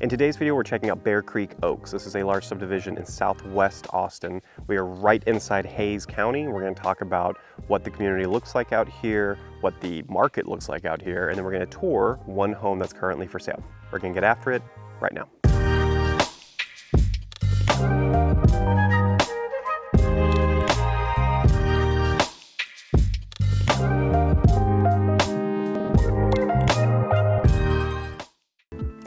In today's video, we're checking out Bear Creek Oaks. This is a large subdivision in southwest Austin. We are right inside Hays County. We're going to talk about what the community looks like out here, what the market looks like out here, and then we're going to tour one home that's currently for sale. We're going to get after it right now.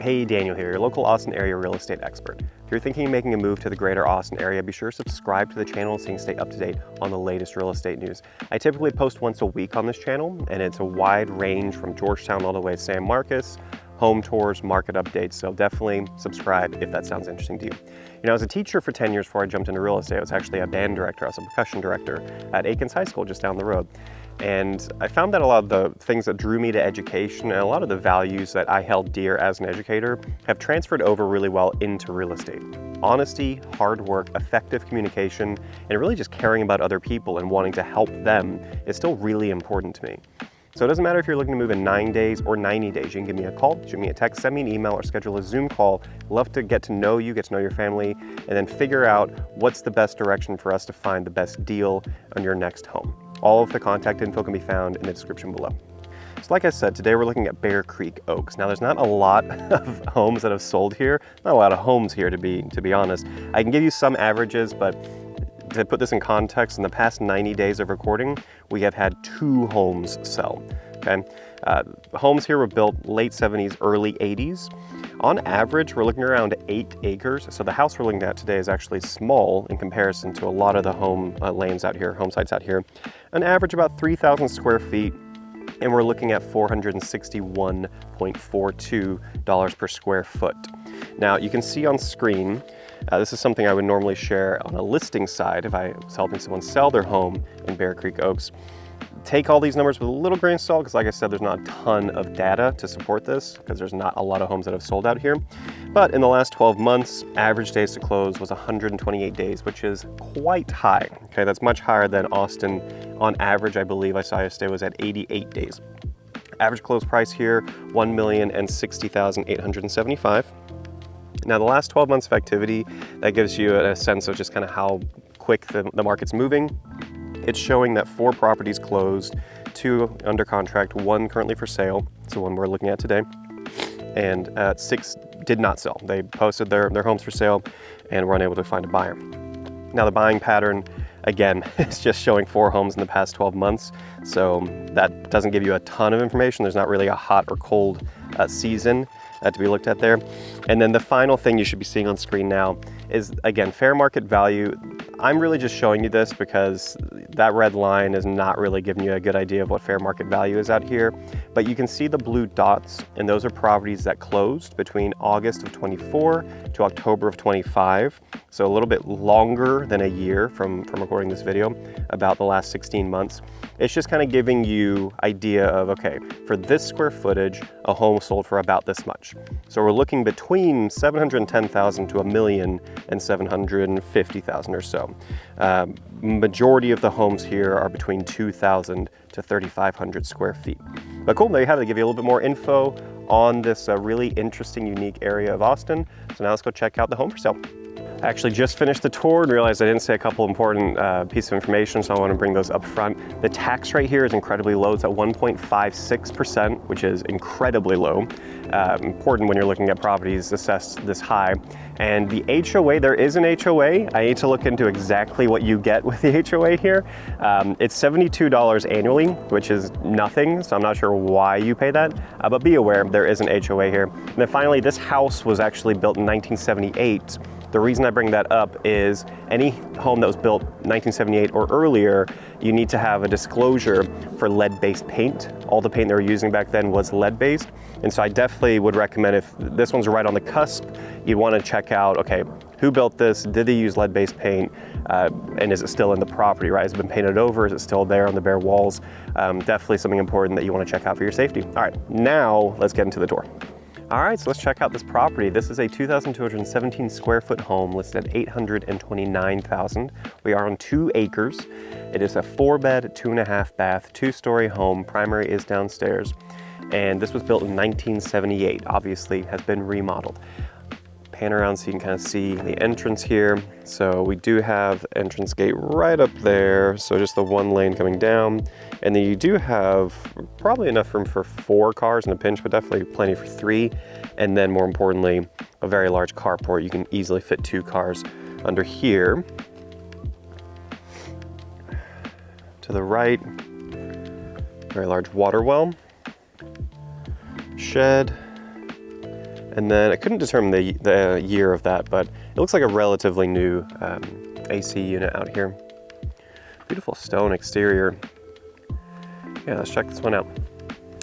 Hey, Daniel here, your local Austin area real estate expert. If you're thinking of making a move to the greater Austin area, be sure to subscribe to the channel so you can stay up to date on the latest real estate news. I typically post once a week on this channel, and it's a wide range from Georgetown all the way to San Marcos, home tours, market updates, so definitely subscribe if that sounds interesting to you. You know, as a teacher for 10 years before I jumped into real estate, I was actually a band director, I was a percussion director at Aikens High School just down the road. And I found that a lot of the things that drew me to education and a lot of the values that I held dear as an educator have transferred over really well into real estate. Honesty, hard work, effective communication, and really just caring about other people and wanting to help them is still really important to me. So it doesn't matter if you're looking to move in 9 days or 90 days. You can give me a call, shoot me a text, send me an email, or schedule a Zoom call. Love to get to know you, get to know your family, and then figure out what's the best direction for us to find the best deal on your next home. All of the contact info can be found in the description below. So like I said, today we're looking at Bear Creek Oaks. Now there's not a lot of homes that have sold here, not a lot of homes here to be honest. I can give you some averages, but to put this in context, in the past 90 days of recording, we have had 2 homes sell, okay? Homes here were built late 70s, early 80s. On average, we're looking around 8 acres. So the house we're looking at today is actually small in comparison to a lot of the home lands out here, home sites out here. An average about 3,000 square feet, and we're looking at $461.42 per square foot. Now you can see on screen, this is something I would normally share on a listing side if I was helping someone sell their home in Bear Creek Oaks. Take all these numbers with a little grain of salt, because like I said, there's not a ton of data to support this, because there's not a lot of homes that have sold out here. But in the last 12 months, average days to close was 128 days, which is quite high. Okay, that's much higher than Austin. On average, I believe I saw yesterday was at 88 days. Average close price here, $1,060,875. Now, the last 12 months of activity, that gives you a sense of just kind of how quick the market's moving. It's showing that 4 properties closed, 2 under contract, 1 currently for sale, it's the one we're looking at today, and 6 did not sell. They posted their homes for sale and were unable to find a buyer. Now the buying pattern, again, is just showing 4 homes in the past 12 months, so that doesn't give you a ton of information. There's not really a hot or cold season to be looked at there. And then the final thing you should be seeing on screen now is, again, fair market value. I'm really just showing you this because that red line is not really giving you a good idea of what fair market value is out here. But you can see the blue dots, and those are properties that closed between August of 24 to October of 25. So a little bit longer than a year from recording this video, about the last 16 months. It's just kind of giving you idea of, okay, for this square footage, a home sold for about this much. So we're looking between 710,000 to 1,750,000 or so. Majority of the homes here are between 2,000 to 3,500 square feet. But cool, there you have it. Give you a little bit more info on this really interesting, unique area of Austin. So now let's go check out the home for sale. I actually just finished the tour and realized I didn't say a couple important pieces of information, so I want to bring those up front. The tax rate here is incredibly low. It's at 1.56%, which is incredibly low. Important when you're looking at properties assessed this high. And the HOA, there is an HOA. I need to look into exactly what you get with the HOA here. It's $72 annually, which is nothing, so I'm not sure why you pay that, but be aware there is an HOA here. And then finally, this house was actually built in 1978. The reason I bring that up is any home that was built 1978 or earlier, you need to have a disclosure for lead-based paint. All the paint they were using back then was lead-based. And so I definitely would recommend, if this one's right on the cusp, you'd want to check out, okay, who built this? Did they use lead-based paint? And is it still in the property, right? Has it been painted over? Is it still there on the bare walls? Definitely something important that you want to check out for your safety. All right, now let's get into the tour. All right, so let's check out this property. This is a 2,217 square foot home listed at $829,000. We are on 2 acres. It is a 4-bed, 2.5 bath, 2-story home. Primary is downstairs. And this was built in 1978, obviously has been remodeled. pan around so you can kind of see the entrance here. So we do have the entrance gate right up there. So just the one lane coming down. And then you do have probably enough room for 4 cars in a pinch, but definitely plenty for 3. And then more importantly, a very large carport. You can easily fit 2 cars under here. To the right, very large water well, shed. And then I couldn't determine the year of that, but it looks like a relatively new AC unit out here. Beautiful stone exterior. Yeah, let's check this one out.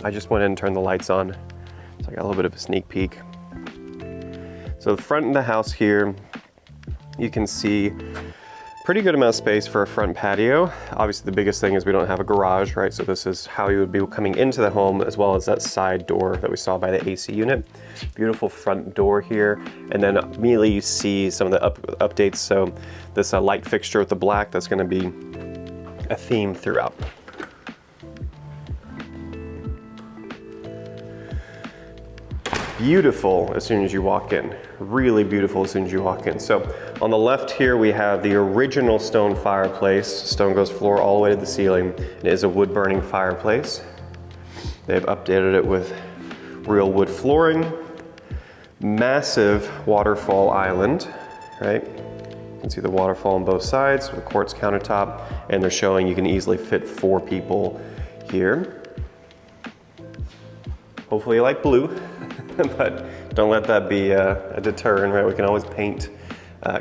I just went in and turned the lights on, so I got a little bit of a sneak peek. So the front of the house here, you can see pretty good amount of space for a front patio. Obviously the biggest thing is we don't have a garage, right? So this is how you would be coming into the home, as well as that side door that we saw by the AC unit. Beautiful front door here. And then immediately you see some of the updates. So this light fixture with the black, that's gonna be a theme throughout. Beautiful as soon as you walk in. Really beautiful as soon as you walk in. So on the left here, we have the original stone fireplace. Stone goes floor all the way to the ceiling. It is a wood burning fireplace. They've updated it with real wood flooring. Massive waterfall island, right? You can see the waterfall on both sides with a quartz countertop, and they're showing you can easily fit 4 people here. Hopefully you like blue. But don't let that be a deterrent, right? We can always paint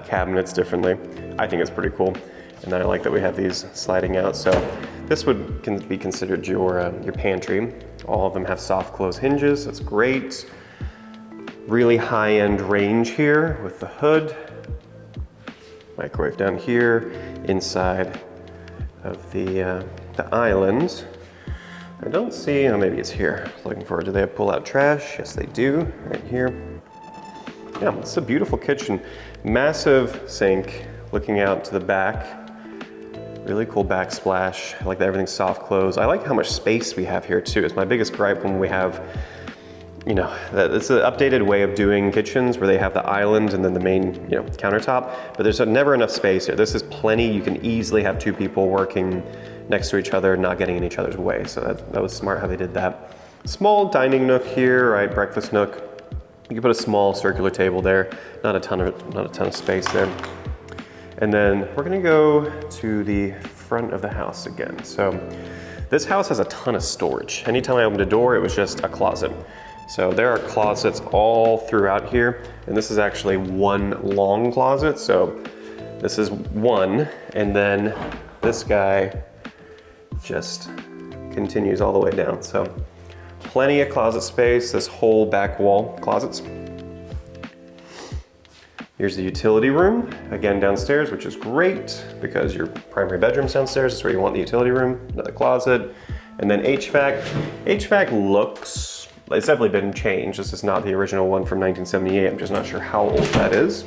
cabinets differently. I think it's pretty cool. And then I like that we have these sliding out. So this can be considered your pantry. All of them have soft close hinges. That's great. Really high-end range here with the hood. Microwave down here, inside of the island. I don't see, oh, maybe it's here. Looking forward, do they have pull-out trash? Yes, they do, right here. Yeah, it's a beautiful kitchen. Massive sink, looking out to the back. Really cool backsplash. I like that everything's soft close. I like how much space we have here too. It's my biggest gripe when we have, you know, it's an updated way of doing kitchens where they have the island and then the main, you know, countertop, but there's never enough space here. This is plenty. You can easily have 2 people working next to each other, not getting in each other's way. So that was smart how they did that. Small dining nook here, right? Breakfast nook. You can put a small circular table there. Not a ton of space there. And then we're gonna go to the front of the house again. So this house has a ton of storage. Anytime I opened a door, it was just a closet. So there are closets all throughout here. And this is actually one long closet. So this is one, and then this guy just continues all the way down. So plenty of closet space, this whole back wall, closets. Here's the utility room, again downstairs, which is great because your primary bedroom's downstairs. Is where you want the utility room, another closet. And then HVAC. HVAC looks, it's definitely been changed. This is not the original one from 1978. I'm just not sure how old that is.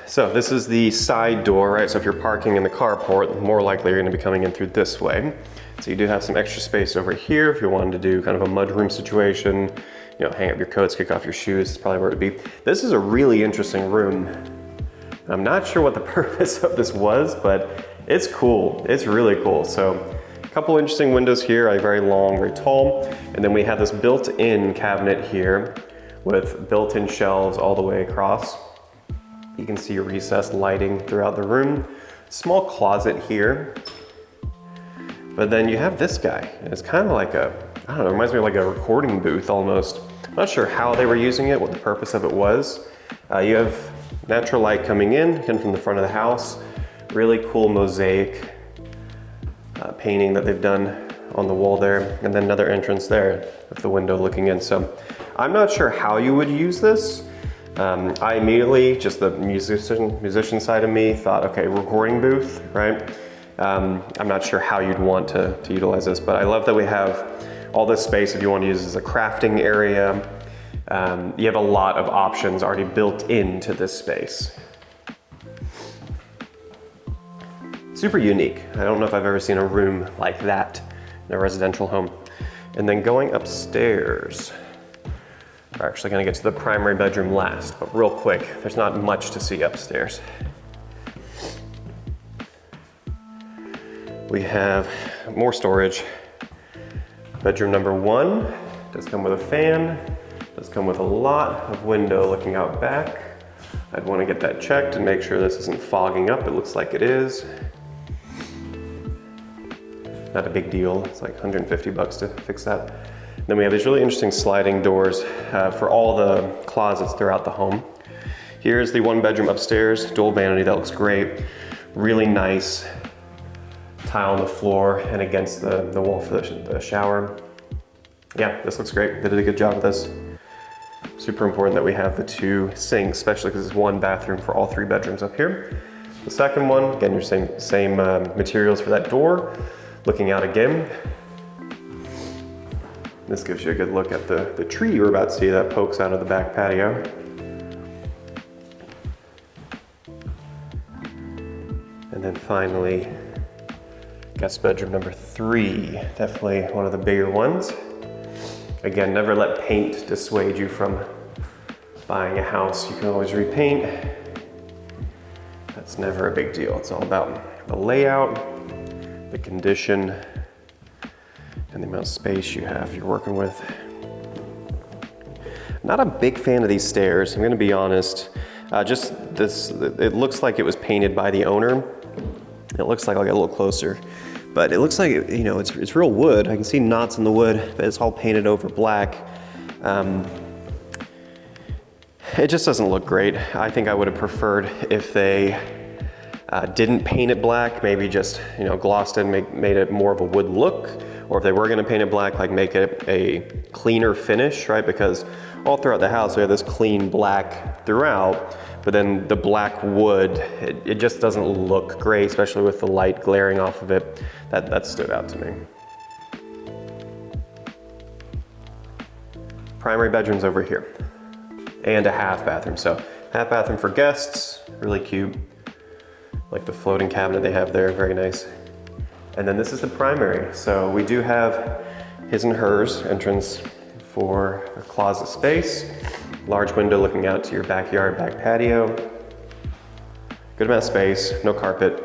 So this is the side door, right? So if you're parking in the carport, more likely you're gonna be coming in through this way. So you do have some extra space over here if you wanted to do kind of a mudroom situation, you know, hang up your coats, kick off your shoes, it's probably where it'd be. This is a really interesting room. I'm not sure what the purpose of this was, but it's cool. It's really cool. So a couple interesting windows here, very long, very tall. And then we have this built-in cabinet here with built-in shelves all the way across. You can see recessed lighting throughout the room. Small closet here. But then you have this guy. It's kind of like a, I don't know, it reminds me of like a recording booth almost. I'm not sure how they were using it, what the purpose of it was. You have natural light coming in from the front of the house. Really cool mosaic painting that they've done on the wall there. And then another entrance there with the window looking in. So I'm not sure how you would use this. I immediately, just the musician side of me, thought, okay, recording booth, right? I'm not sure how you'd want to utilize this, but I love that we have all this space if you want to use it as a crafting area. You have a lot of options already built into this space. Super unique. I don't know if I've ever seen a room like that in a residential home. And then going upstairs, we're actually gonna get to the primary bedroom last, but real quick, there's not much to see upstairs. We have more storage. Bedroom number 1 does come with a fan, does come with a lot of window looking out back. I'd want to get that checked and make sure this isn't fogging up. It looks like it is. Not a big deal. It's like 150 bucks to fix that. Then we have these really interesting sliding doors for all the closets throughout the home. Here's the 1 bedroom upstairs, dual vanity. That looks great. Really nice tile on the floor and against the wall for the shower. Yeah, this looks great. They did a good job with this. Super important that we have the 2 sinks, especially because it's 1 bathroom for all 3 bedrooms up here. The second one, again, your same materials for that door. Looking out again. This gives you a good look at the tree you're about to see that pokes out of the back patio. And then finally, guest bedroom number 3, definitely one of the bigger ones. Again, never let paint dissuade you from buying a house. You can always repaint. That's never a big deal. It's all about the layout, the condition, and the amount of space you have you're working with. Not a big fan of these stairs, I'm gonna be honest. Just this, it looks like it was painted by the owner. It looks like I'll get a little closer. But it looks like, you know, it's real wood. I can see knots in the wood, but it's all painted over black. It just doesn't look great. I think I would have preferred if they didn't paint it black, maybe just, you know, glossed it and made it more of a wood look. Or if they were gonna paint it black, like make it a cleaner finish, right? Because all throughout the house, we have this clean black throughout, but then the black wood, it just doesn't look great, especially with the light glaring off of it. That stood out to me. Primary bedroom's over here. And a half bathroom. So half bathroom for guests, really cute. Like the floating cabinet they have there, very nice. And then this is the primary. So we do have his and hers entrance for a closet space. Large window looking out to your backyard, back patio. Good amount of space, no carpet.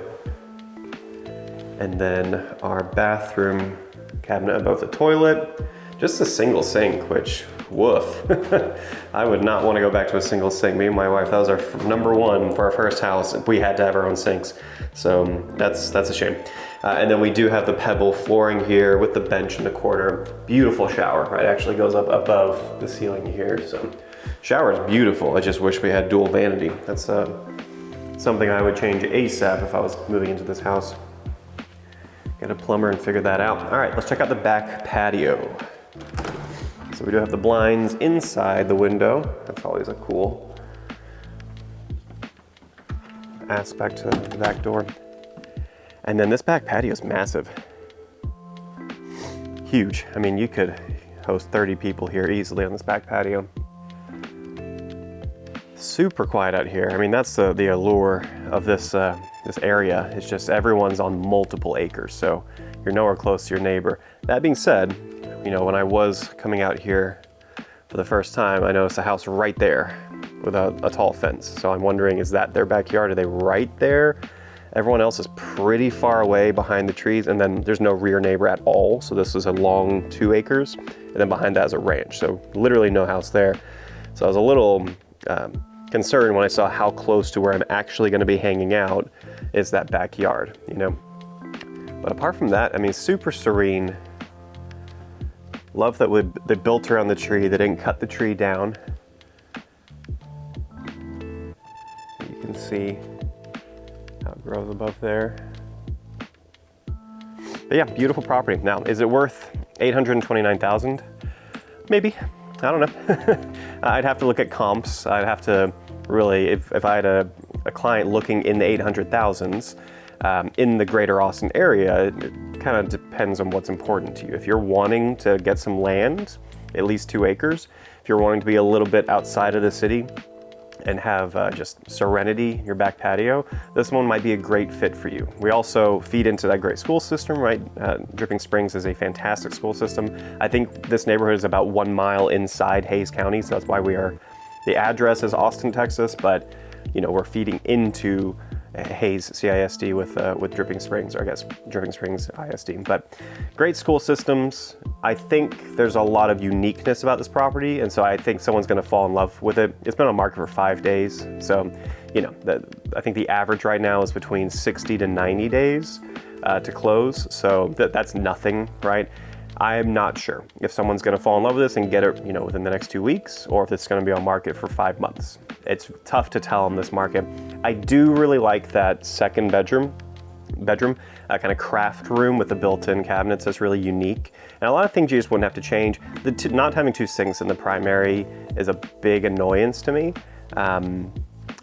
And then our bathroom cabinet above the toilet. Just a single sink, which, woof. I would not want to go back to a single sink. Me and my wife, that was our number 1 for our first house. We had to have our own sinks. So that's a shame. And then we do have the pebble flooring here with the bench in the corner. Beautiful shower, right? It actually goes up above the ceiling here. So shower is beautiful. I just wish we had dual vanity. That's something I would change ASAP if I was moving into this house. Get a plumber and figure that out. All right, let's check out the back patio. So we do have the blinds inside the window. That's always a cool aspect to the back door. And then this back patio is massive. Huge. I mean, you could host 30 people here easily on this back patio. Super quiet out here. I mean, that's the allure of this area. It's just everyone's on multiple acres, so you're nowhere close to your neighbor. That being said, you know, when I was coming out here for the first time, I noticed a house right there with a tall fence. So I'm wondering, is that their backyard? Are they right there? Everyone else is pretty far away behind the trees, and then there's no rear neighbor at all. So this is a long 2 acres, and then behind that is a ranch. So literally no house there. So I was a little concerned when I saw how close to where I'm actually gonna be hanging out is that backyard, you know? But apart from that, I mean, super serene. Love that they built around the tree. They didn't cut the tree down. You can see how it grows above there. But yeah, beautiful property. Now, is it worth $829,000? Maybe. I don't know. I'd have to look at comps. I'd have to really, if I had a client looking in the 800,000s in the greater Austin area, it kind of depends on what's important to you. If you're wanting to get some land, at least 2 acres, if you're wanting to be a little bit outside of the city, and have just serenity in your back patio, this one might be a great fit for you. We also feed into that great school system, right? Dripping Springs is a fantastic school system. I think this neighborhood is about 1 mile inside Hays County, so that's why the address is Austin, Texas, but you know, we're feeding into Hays CISD with Dripping Springs, or I guess Dripping Springs ISD. But great school systems. I think there's a lot of uniqueness about this property, and so I think someone's going to fall in love with it. It's been on the market for 5 days, so you know, I think the average right now is between 60 to 90 days to close. So that's nothing, right? I'm not sure if someone's going to fall in love with this and get it, you know, within the next 2 weeks, or if it's going to be on market for 5 months. It's tough to tell in this market. I do really like that second bedroom, kind of craft room with the built-in cabinets. That's really unique. And a lot of things you just wouldn't have to change. Not having 2 sinks in the primary is a big annoyance to me.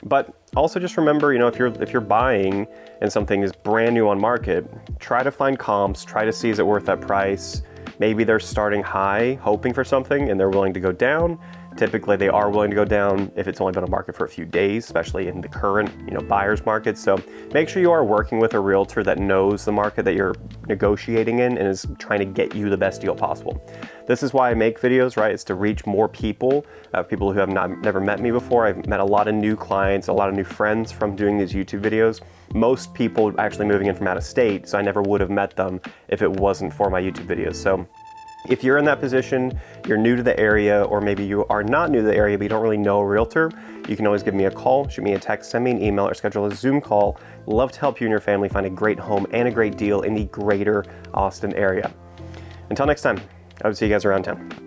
But also just remember, you know, if you're buying and something is brand new on market, try to find comps, try to see is it worth that price. Maybe they're starting high, hoping for something, and they're willing to go down. Typically, they are willing to go down if it's only been on market for a few days, especially in the current, you know, buyer's market. So make sure you are working with a realtor that knows the market that you're negotiating in and is trying to get you the best deal possible. This is why I make videos, right? It's to reach more people, people who have never met me before. I've met a lot of new clients, a lot of new friends from doing these YouTube videos. Most people actually moving in from out of state, so I never would have met them if it wasn't for my YouTube videos. So if you're in that position, you're new to the area, or maybe you are not new to the area, but you don't really know a realtor, you can always give me a call, shoot me a text, send me an email, or schedule a Zoom call. Love to help you and your family find a great home and a great deal in the greater Austin area. Until next time, I would see you guys around town.